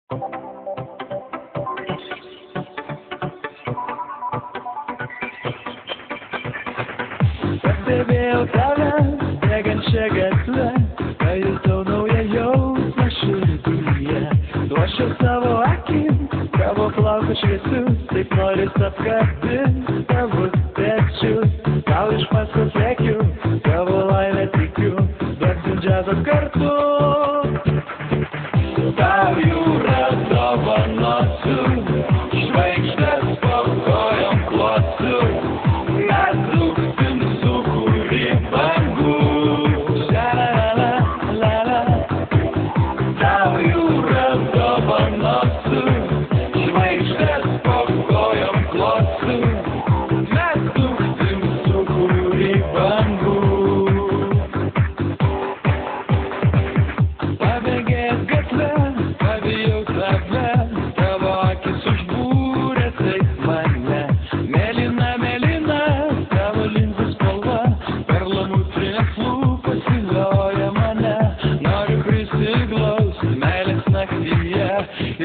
Pastebėjau tave, bėgančią gatvę, pajutau naują jausmą širdyje. Duošiu savo akim, tavo plaukus šviesius, taip noris apkabinti tavus pečius. Tau iš paskos lėkiu, tavo laimę tikiu, duosim džiazą kartu. Tau jūra dovanosiu, žvaigždės po kojom klosiu. Mes dūksim sukūrį bangų. Ša-la-la-la-la. Tau jūra dovanosiu, žvaigždės po kojom klosiu. Mes dūksim sukūrį bangų. Pabėgęs gatvę, pabijau tave, tavo akis užbūrė taip mane. Mėlyna, mėlyna, tavo linzų spalva, perlamutrinės lūpos vilioja mane. Noriu prisiglausti meilės naktyje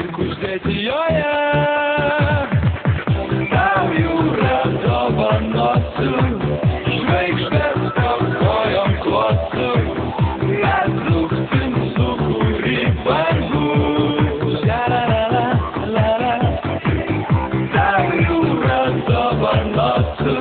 ir kuždėti joje. Tau jūra dovanosiu, žvaigždės po kojom klosiu. Mes dūksim sukūrį bangų. Ša-la-la-la-la. Tau jūra dovanosiu,